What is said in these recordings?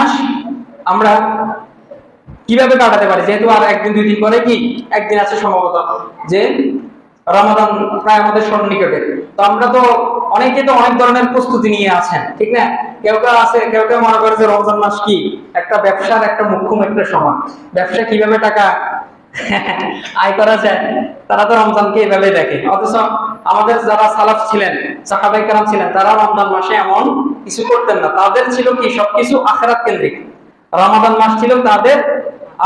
মাস আমরা কিভাবে কাটাতে পারি, যেহেতু আর একদিন দুই দিন পরে কি একদিন আছে সম্ভবত যে রমাদান প্রায় আমাদের সন্নিকটে। তো আমরা তো অনেকে তো অনেক ধরনের প্রস্তুতি নিয়ে আছেন, ঠিক না? কেউ কেউ আছে, কেউ কেউ মনে করে যে রমজান মাস কি একটা ব্যবসার একটা মুখ্যম একটা সময়, ব্যবসা কিভাবে টাকা আয় করা যায়, তারা তো রমজানকে এভাবে দেখে। অথচ আমাদের যারা সালাফ ছিলেন, সাহাবায়ে কেরাম ছিলেন, তারা রমজান মাসে এমন কিছু করতেন না। তাদের ছিল কি সবকিছু আখিরাত কেন্দ্রিক। রমাদান মাস ছিল তাদের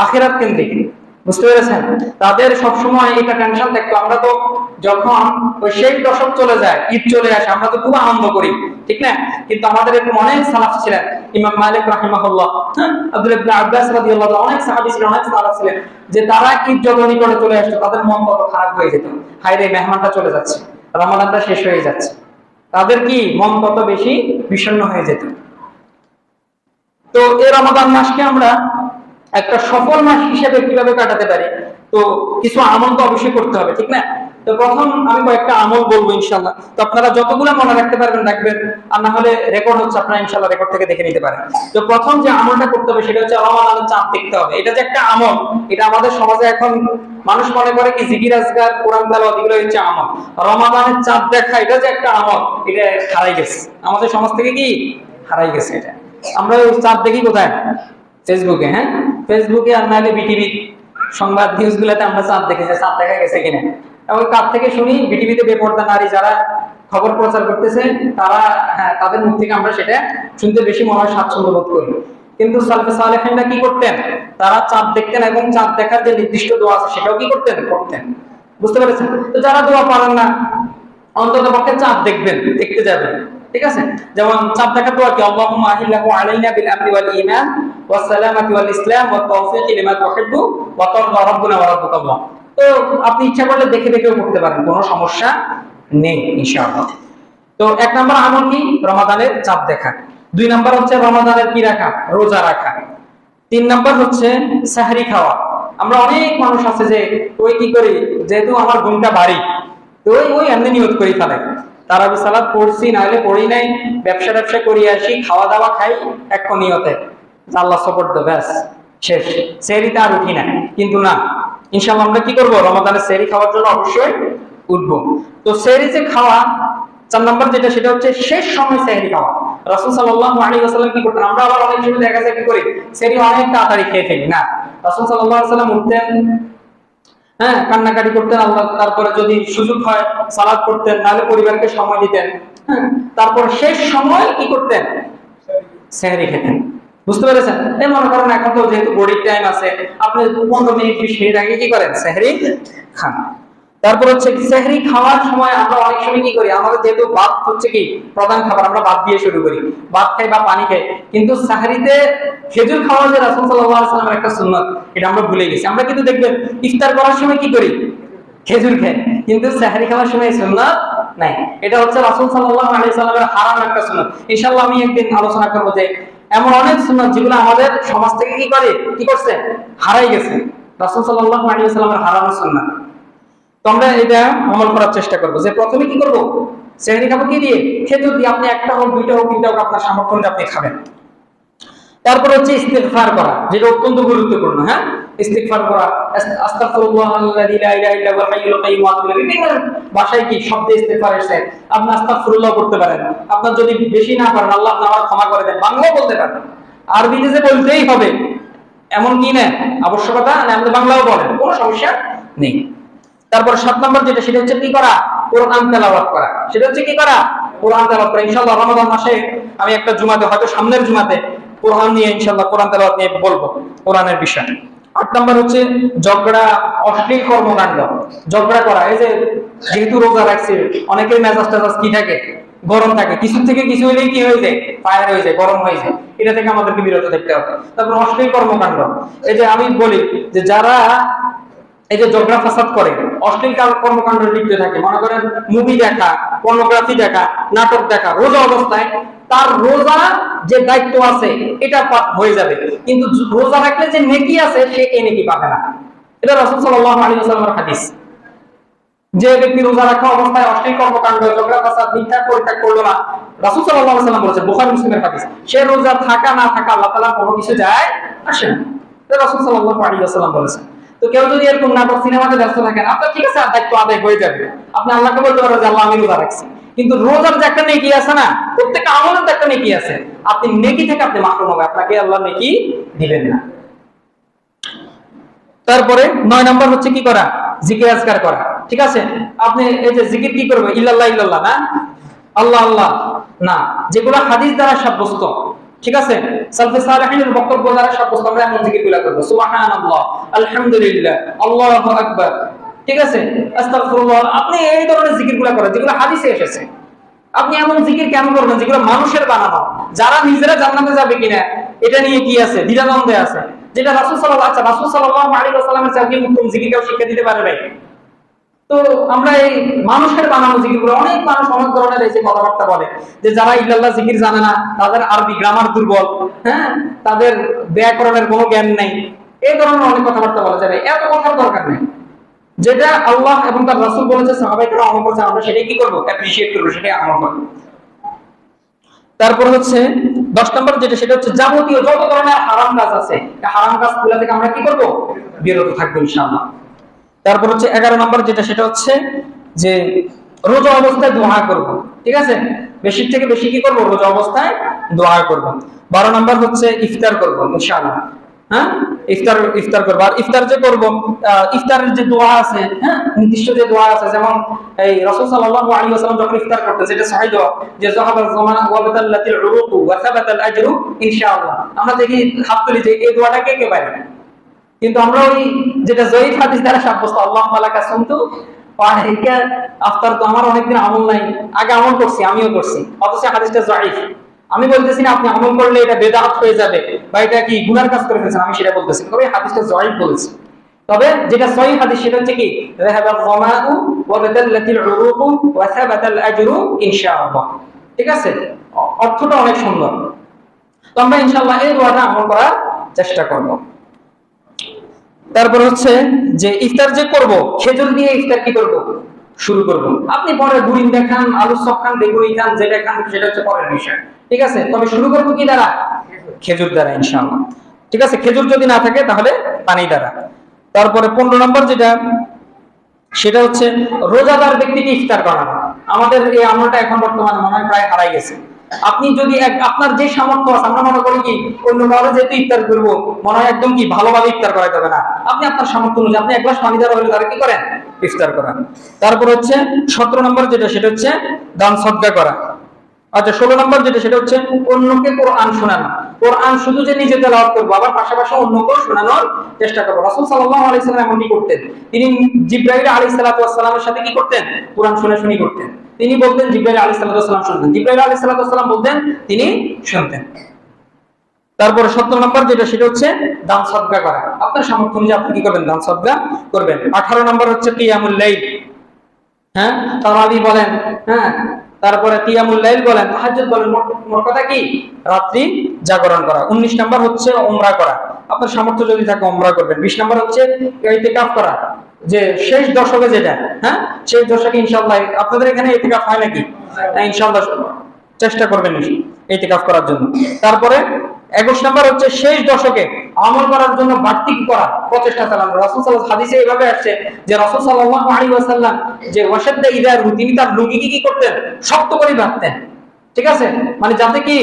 আখিরাত কেন্দ্রিক, বুঝতে পেরেছেন? তাদের সবসময় এটা টেনশন থাকতো। আমরা তো যখন ওই সেই দশক চলে যায়, ঈদ চলে আসে, আমরা তো খুব আনন্দ করি, ঠিক না? কিন্তু আমাদের এরকম অনেক সালাফ ছিলেন, ইমাম মালিক রাহিমাহুল্লাহ, আব্দুল্লাহ ইবনে আব্বাস রাদিয়াল্লাহু আনহু, অনেক সাহাবী ছিলেন, অনেক সালাফ ছিলেন, যে তারা ঈদ যখন নিকটে চলে আসতো তাদের মন কত খারাপ হয়ে যেত, হায় রে মেহমানটা চলে যাচ্ছে, রমাদানটা শেষ হয়ে যাচ্ছে, তাদের কি মন কত বেশি বিষণ্ণ হয়ে যেত। তো এই রমাদান মাসকে আমরা একটা সফল মাস হিসেবে কিভাবে কাটাতে পারি, তো কিছু আমল তো অবশ্যই করতে হবে, ঠিক না? তো প্রথম আমি কয়েকটা আমল বলবো ইনশাআল্লাহ, তো আপনারা যতগুলো মনে রাখতে পারবেন রাখবেন, আর না হলে রেকর্ড হচ্ছে, আপনারা ইনশাআল্লাহ রেকর্ড থেকে দেখে নিতে পারেন। তো প্রথম যে আমলটা করতে হবে সেটা হচ্ছে রমাদানের চাঁদ দেখতে হবে। এটা যে একটা আমল, এটা আমাদের সমাজে এখন মানুষ মনে করে কি জিকির আজকার কোরআন তেলাওয়াত এগুলো হচ্ছে আমল। রমাদানের চাঁদ দেখা এটা যে একটা আমল, এটা হারাই গেছে আমাদের সমাজ থেকে, কি হারাই গেছে এটা। আমরা ওই চাঁদ দেখি কোথায়? ফেসবুকে, হ্যাঁ, ফেসবুকে আর নাহলে বিটিভি সংবাদ নিউজ গুলাতে আমরা চাঁদ দেখেছি, চাঁদ দেখা গেছে কিনা। এবং কার থেকে শুনি? বিটিভিতে বেপরদা নারী যারা খবর প্রচার করতেছে, তারা, হ্যাঁ, তাদের মুখ থেকে আমরা সেটা শুনতে বেশি মনে হয় স্বাচ্ছন্দ্য বোধ করি। কিন্তু সালফে সালেহিনরা কি করতেন? তারা চাঁদ দেখতেন এবং চাঁদ দেখার যে নির্দিষ্ট দোয়া আছে সেটাও কি করতেন? করতেন, বুঝতে পেরেছেন? তো যারা দোয়া পারেন না, অন্তত পক্ষে চাঁদ দেখবেন, দেখতে যাবেন, ঠিক আছে? যেমন চাঁদ দেখার দোয়া কি? আল্লাহুম্মা আহিল্লাহু আলাইনা বিল আমনি ওয়াল ঈমান ওয়াস সালামাতি ওয়াল ইসলাম ওয়াত তাওফীকি লিমা তুহিব্বু ওয়া তারদা রাব্বুনা ওয়া রাব্বুকাল্লাহ। তো আপনি ইচ্ছা করলে দেখে দেখেও করতে পারেন, কোনো সমস্যা নেই ইনশাআল্লাহ। তো এক নাম্বার আমল কি? রমাদানের চাঁদ দেখা। দুই নাম্বার হচ্ছে রমাদানের কি রাখা? রোজা রাখা। তিন নাম্বার হচ্ছে সাহরি খাওয়া। আমরা অনেক মানুষ আছে যে ওই কি করি, যেহেতু আমার ঘুমটা বাড়ি, তো ওই এমনি নিয়ত করি ফেলে, তারাবি সালাত পড়ছি না হলে পড়ি নাই, ব্যবসা করি আসি, খাওয়া দাওয়া খাই এক নিয়তে, আল্লাহ সাপোর্ট দো, ব্যাস শেষ, সেহরিতে আর উঠি না। কিন্তু না, ইনশাআল্লাহ আমরা কি করব? রমাদানে সেহরি খাওয়ার জন্য অবশ্যই উঠবো। তো সেহরি যে খাওয়া, 4 নাম্বার যেটা, সেটা হচ্ছে শেষ সময় সেহরি খাওয়া। রাসূল সাল্লাল্লাহু আলাইহি ওয়াসাল্লাম কি করতেন? আমরা আবার অনেক সময় দেখা যায় কি করি, সেহরি অনেক তাড়াতাড়ি খেয়ে ফেলি। না, রাসূল সাল্লাল্লাহু আলাইহি ওয়াসাল্লাম উঠতেন, হ্যাঁ, কান্নাকাটি করতেন আল্লাহ, তারপরে যদি সুযোগ হয় সালাত করতেন, নাহলে পরিবারকে সময় দিতেন, হ্যাঁ, তারপর শেষ সময় কি করতেন? সেহরি খেতেন, বুঝতে পেরেছেন? এই মনে করেন এখন তো যেহেতু বডির টাইম আছে, আপনি 15 মিনিট 20 মিনিট আগে কি করেন? সেহরি খান। তারপর হচ্ছে সেহরি খাওয়ার সময় আমরা অনেক সময় কি করি, আমাদের যেহেতু ভাত হচ্ছে কি প্রধান খাবার, আমরা ভাত দিয়ে শুরু করি, ভাত খাই বা পানি খাই, কিন্তু সেহরিতে খেজুর খাওয়া যে রাসূল সাল্লাল্লাহু আলাইহি ওয়াসাল্লামের একটা সুন্নাত, এটা আমরা ভুলে গেছি। আমরা কিন্তু দেখবেন ইফতার করার সময় কি করি? খেজুর খাই, কিন্তু সেহরি খাওয়ার সময় সুন্নাত নাই। এটা হচ্ছে রাসূল সাল্লাল্লাহু আলাইহি ওয়াসাল্লামের হারাম একটা সুন্নাত। ইনশাআল্লাহ আমি একদিন আলোচনা করব যে এমন অনেক সুন্নাত যেগুলো আমাদের সমাজ থেকে কি করে, কি করছে? হারাই গেছে, রাসূল সাল্লাল্লাহু আলাইহি ওয়াসাল্লামের হারাম সুন্নাত। তো আমরা এটা আমল করার চেষ্টা করবো, যে প্রথমে কি করবো? সেহরি খাবো কি দিয়ে? খেজুর দিয়ে। আপনি একটা হোক, দুইটা হোক, তিনটা হোক, আপনার সামর্থ্য অনুযায়ী আপনি খাবেন। তারপর হচ্ছে ইস্তিগফার করা, যেটা অত্যন্ত গুরুত্বপূর্ণ। হ্যাঁ, ইস্তিগফার করা, আস্তাগফিরুল্লাহাল্লাযী লা ইলাহা ইল্লা হুয়াল হাইয়ুল কাইয়্যুম ওয়া আতুবু ইলাইহি। ভাষায় কি শব্দে ইস্তিগফার এসেছে, আপনি আস্তাগফিরুল্লাহ করতে পারেন। আপনার যদি বেশি না পারেন, আল্লাহ আমার ক্ষমা করে দেন, বাংলাও বলতে পারেন। আরবিতে যে বলতেই হবে এমন কি না আবশ্যকতা না, আপনি বাংলাও বলেন, কোনো সমস্যা নেই। তারপর 7 নাম্বার যেটা, সেটা হচ্ছে কি করা? কোরআন তেলাওয়াত করা। সেটা হচ্ছে কি করা? কোরআন তেলাওয়াত করা। ইনশাআল্লাহ রমাদান মাসে আমি একটা জুমাতে, হয়তো সামনের জুমাতে, কোরআন নিয়ে ইনশাআল্লাহ কোরআন তেলাওয়াত নিয়ে বলবো, কোরআনের বিষয়। 8 নাম্বার হচ্ছে ঝগড়া, অশ্লীল কর্মকাণ্ড, ঝগড়া করা। এই যে যেহেতু রোজা রাখছে, অনেকের মেজাজ টেজাজ কি থাকে? গরম থাকে, কিছু থেকে কিছু হলেই কি হয়ে যায়? ফায়ার হয়ে যায়, গরম হয়ে যায়। এটা থেকে আমাদেরকে বিরত থাকতে হবে। তারপর অশ্লীল কর্মকাণ্ড, এই যে আমি বলি যে যারা এই যে ঝগড়া ফাসাদ করে, অশ্লীল কর্মকাণ্ড লিপ্ত থাকে, মনে করেন মুভি দেখা, পর্নোগ্রাফি দেখা, নাটক দেখা রোজা অবস্থায়, তার রোজা যে দায়িত্ব আছে এটা হয়ে যাবে, কিন্তু রোজা রাখলে যে নেকি আছে সে এই নেকি পাবে না। এটা রাসূল সাল্লাল্লাহু আলাইহি ওয়াসাল্লামের হাদিস। যে ব্যক্তি রোজা রাখা অবস্থায় অশ্লীল কর্মকাণ্ড, ঝগড়া ফাসাদ, মিথ্যা পরিত্যাগ করলো না, রাসূল সাল্লাল্লাহু আলাইহি ওয়াসাল্লাম বলেছেন, বুখারী মুসলিমের হাদিস, সে রোজা থাকা না থাকা আল্লাহ তাআলা কোনো কিছু যায় আসে না। তো রাসূল সাল্লাল্লাহু আলাইহি ওয়াসাল্লাম বলেছেন। তো কেউ যদি এরকম নাটক সিনেমাতে ব্যস্ত থাকেন, আপনার ঠিক আছে দায়িত্ব আদায় হয়ে যাবে, আপনি আল্লাহকে বলতে পারবেন যে আল্লাহ আমি রোজা রাখছি, কিন্তু রোজার যে একটা নেকি আছে না, প্রত্যেক আমলের তো একটা নেকি আছে, আপনি নেকি থেকে আপনি মাহরুম হবেন, আপনাকে আল্লাহ নেকি দিবেন না। তারপরে 9 নাম্বার হচ্ছে কি করা, জিকির আজকার করা। ঠিক আছে, আপনি এই যে জিকির কি করবে, ইল্লাল্লাহ ইল্লাল্লাহ না, আল্লাহ আল্লাহ না, যেগুলো হাদিস দ্বারা সাব্যস্ত, ঠিক আছে, সালফে সালেহিনের বক্তব্য দ্বারা সাব্যস্ত, আমরা এমন জিকিরগুলো করব, সুবহানাল্লাহ, আলহামদুলিল্লাহ, আল্লাহু আকবার, ঠিক আছে, আস্তাগফিরুল্লাহ, আপনি এই ধরনের জিকিরগুলো করেন যেগুলো হাদিসে এসেছে। আপনি এমন জিকির কেন করবেন যেগুলো মানুষের বানানো, যারা নিজেরা জান্নাতে যাবে কিনা এটা নিয়ে কি আছে, দ্বিধাদ্বন্দ্বে আছে, যেটা রাসূল সাল্লাল্লাহু আলাইহি ওয়াসাল্লামের চাইতে উত্তম জিকির কেউ শিক্ষা দিতে পারে ভাই। তো আমরা এই মানুষের বানানো জিকিরগুলো, অনেক মানুষ অনেক ধরনের এই যে কথাবার্তা বলে যে যারা ইল্লাল্লাহ জিকির জানে না, তাদের আরবি গ্রামার দুর্বল, হ্যাঁ, তাদের ব্যাকরণের কোনো জ্ঞান নেই, এই ধরনের অনেক কথাবার্তা বলা যাবে, এত কথার দরকার নেই। যেটা আল্লাহ এবং তার রাসূল বলেছে, সাহাবায়ে আমল করেছে, আমরা সেটাই কি করব, অ্যাপ্রিশিয়েট করব, সেটাই আমল করব। তারপর হচ্ছে 10 নম্বর যেটা, সেটা হচ্ছে যাবতীয় যত ধরনের হারাম কাজ আছে, হারাম কাজগুলো থেকে আমরা কি করব, বিরত থাকবো ইনশাআল্লাহ। তারপর হচ্ছে 11 নম্বর যেটা, সেটা হচ্ছে যে রোজা অবস্থায় দোয়া করব। ঠিক আছে, বেশি থেকে বেশি কি করব, রোজা অবস্থায় দোয়া করব। 12 নম্বর হচ্ছে ইফতার করব ইনশাআল্লাহ। হ্যাঁ, ইফতার করব। আর ইফতার যে করব, ইফতারের যে দোয়া আছে, হ্যাঁ, নির্দিষ্ট যে দোয়া আছে, যেমন এই রাসূল সাল্লাল্লাহু আলাইহি ওয়াসাল্লাম যখন ইফতার করতেন, যেটা সহিহ দোয়া, যে যাহাবাল জামানা ওয়া বাতাল্লাতিল উরুকু ওয়া সাবাতাল আজরু ইনশাআল্লাহ। আমরা দেখি হাত তুলি যে এই দোয়াটা কে কে পারে, কিন্তু আমরা ওই যেটা জয়ীফ হাদিস দ্বারা সাব্যস্ত, আল্লাহুম্মা লাকা সুমতু ওয়া আলাইকা আফতার, তো আমার অনেকদিন আমল নাই, আগে আমল করছি, আমিও করছি, অথচ হাদিসটা জয়ীফ। আমি বলতেছি না আপনি আমল করলে এটা বেদাত হয়ে যাবে বা এটা কি গুনার কাজ করে ফেলছেন, আমি সেটা বলতেছি, তবে হাদিসটা জয়ীফ বলেছি। তবে যেটা সহিহ হাদিস সেটা হচ্ছে কি, যাহাবাল যামাউ ওয়া বাতাল্লাতিল উরুকু ওয়া সাবাতাল আজরু ইনশাআল্লাহ। ঠিক আছে, অর্থটা অনেক সুন্দর। তো আমরা ইনশাআল্লাহ এই দোয়াটা আমল করার চেষ্টা করব। তারপর হচ্ছে যে ইফতার যে করব, খেজুর দিয়ে ইফতার কি করব, শুরু করব। আপনি পরে বুড়িন্দা খান, আলুর চপ খান, বেগুনি খান, যেটা খান সেটা হচ্ছে পরের বিষয়। ঠিক আছে, তবে শুরু করব কি দ্বারা, খেজুর দ্বারা ইনশাআল্লাহ। ঠিক আছে, খেজুর যদি না থাকে তাহলে পানি দ্বারা। তারপরে 15 নম্বর যেটা, সেটা হচ্ছে রোজাদার ব্যক্তিকে ইফতার করানো। আমাদের এই আমলটা এখন বর্তমানে মনে হয় প্রায় হারাই গেছে। আপনি যদি আপনার যে সামর্থ্য আছে, আমরা মনে করি কি অন্য কারো যেহেতু ইফতার করবো, মনে হয় একদম কি ভালোভাবে ইফতার করা যাবে না, আপনি আপনার সামর্থ্য অনুযায়ী আপনি এক গ্লাস পানি দ্বারা হলে তারা কি করেন, ইফতার করেন। তারপর হচ্ছে 17 নম্বর যেটা, সেটা হচ্ছে দান সদকা করা। আচ্ছা, 16 নম্বর যেটা, সেটা হচ্ছে অন্যকে কোরআন শোনানো। কোরআন শুধু যে নিজে তেলাওয়াত করবো, আবার পাশাপাশি অন্যকেও শোনানোর চেষ্টা করবো। রাসূল সাল্লাল্লাহু আলাইহি ওয়াসাল্লাম এমনটি করতেন। তিনি জিবরাইল আলাইহিস সালাতু ওয়াস সালামের সাথে কি করতেন, কোরআন শোনাশুনি করতেন। তিনি বলতেন, জিবরাইল আলাইহিস সালাতু ওয়াস সালাম শুনতেন, জিবরাইল আলাইহিস সালাতু ওয়াস সালাম বলতেন, তিনি শুনতেন। তারপর 17 নম্বর যেটা, সেটা হচ্ছে দান সদকা করা। আপনার সামর্থ্য অনুযায়ী আপনি কি করবেন, দান সদকা করবেন। 18 নম্বর হচ্ছে কিয়ামুল লাইল, হ্যাঁ, তারাবি বলেন, হ্যাঁ, তারপরে কিয়ামুল লাইল বলেন, তাহাজ্জুদ বলেন, মোট কথা কি রাত্রি জাগরণ করা। 19 নাম্বার হচ্ছে উমরা করা, আপনার সামর্থ্য যদি থাকে উমরা করবেন। 20 নাম্বার হচ্ছে ইতিকাফ করা, যে শেষ দশকে যেটা, হ্যাঁ, শেষ দশকে ইনশাআল্লাহ। আপনাদের এখানে ইতিকাফ হয় নাকি? ইনশাআল্লাহ চেষ্টা করবেন ইতিকাফ করার জন্য। তারপরে 21 নাম্বার হচ্ছে শেষ দশকে আমল করার জন্য বাড়তি করা, প্রচেষ্টা চালানো। রাসূল সাল্লাল্লাহু আলাইহি হাদিসে এইভাবে আসছে যে রাসূল সাল্লাল্লাহু আলাইহি ওয়াসাল্লাম যে ওয়াশাদ্দা ইদারহু, তিনি তার লুঙ্গিকে কি করতেন, শক্ত করে বাঁধতেন। ঠিক আছে, মানে যাতে কি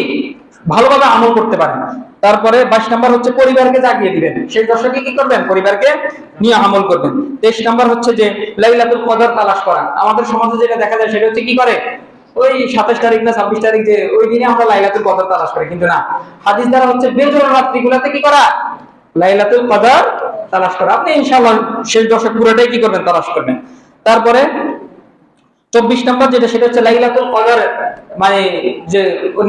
ভালোভাবে আমল করতে পারেন। তারপরে 22 নাম্বার হচ্ছে পরিবারকে জাগিয়ে দিবেন, শেষ দশকে কি করবেন, পরিবারকে নিয়ে আমল করবেন। 23 নাম্বার হচ্ছে যে লাইলাতুল কদর তালাশ করা। আমাদের সমাজে যেটা দেখা যায় সেটা হচ্ছে কি করে, ওই 27 তারিখ না 26 তারিখ যে ওই দিনে আমরা লাইলাতুল কদর তালাশ করি, কিন্তু না, হাদিস দ্বারা হচ্ছে বেজোড় রাত্রিগুলোতে কি করা, লাইলাতুল কদর তালাশ করা। আপনি ইনশাআল্লাহ শেষ দশক পুরোটাই কি করবেন, তালাশ করবেন। তারপরে 24 নাম্বার যেটা, সেটা হচ্ছে লাইলাতুল কদর, মানে যে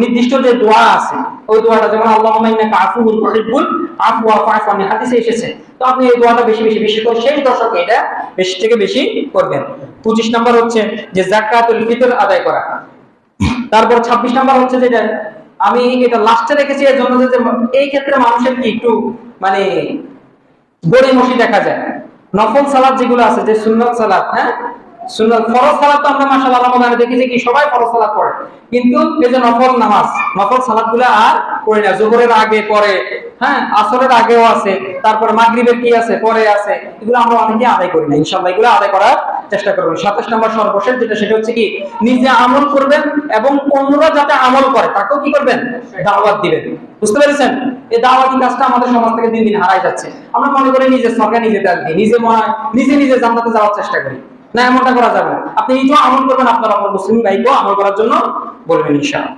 নির্দিষ্ট যে দোয়া আছে, ওই দোয়াটা, যেমন আল্লাহুম্মা ইন্নাকা আফুউন তুহিব্বুল আফওয়া ফা'ফু আননি, হাদিসে এসেছে। তো আপনি এই দোয়াটা বেশি বেশি বিশেষ করে শেষ দশকে এটা বেশি থেকে বেশি করবেন। 25 নাম্বার হচ্ছে যে যাকাতুল ফিতর আদায় করা। তারপর 26 নাম্বার হচ্ছে যেটা, আমি এটা লাস্টে রেখেছি এর জন্য যে এই ক্ষেত্রে মানুষের কি একটু মানে গড়িমসি দেখা যায়। নফল সালাত যেগুলো আছে, যে সুন্নত সালাত, হ্যাঁ, সুন্নাত ফরজ সালাত তো আমরা মাশাআল্লাহ রমাদানে দেখি যে কি সবাই ফরজ সালাত পড়ে, কিন্তু এই যে নফল নামাজ, নফল সালাতগুলো আর পড়ে না। যোহরের আগে পরে, হ্যাঁ আসরের আগেও আছে, তারপর মাগরিবের কি আছে পরে আছে, এগুলো আমরা অনেকে আদায় করি না। ইনশাআল্লাহ এগুলো আদায় করার চেষ্টা করব। 27 নম্বর সর্বশেষ যেটা, সেটা হচ্ছে কি নিজে আমল করবেন এবং অন্যরা যাতে আমল করে তাকেও কি করবেন, দাওয়াত দিবেন। বুঝতে পেরেছেন? এই দাওয়াতি কাজটা আমাদের সমাজ থেকে দিন দিন হারাই যাচ্ছে। আমরা মনে করি নিজের সরকার নিজে তেল দিই, নিজে জান্নাতে যাওয়ার চেষ্টা করি। না, এমনটা করা যাবে না। আপনি নিজেও আমল করবেন, আপনার অপর মুসলিম ভাইকেও আমল করার জন্য বলবেন ইনশাআল্লাহ।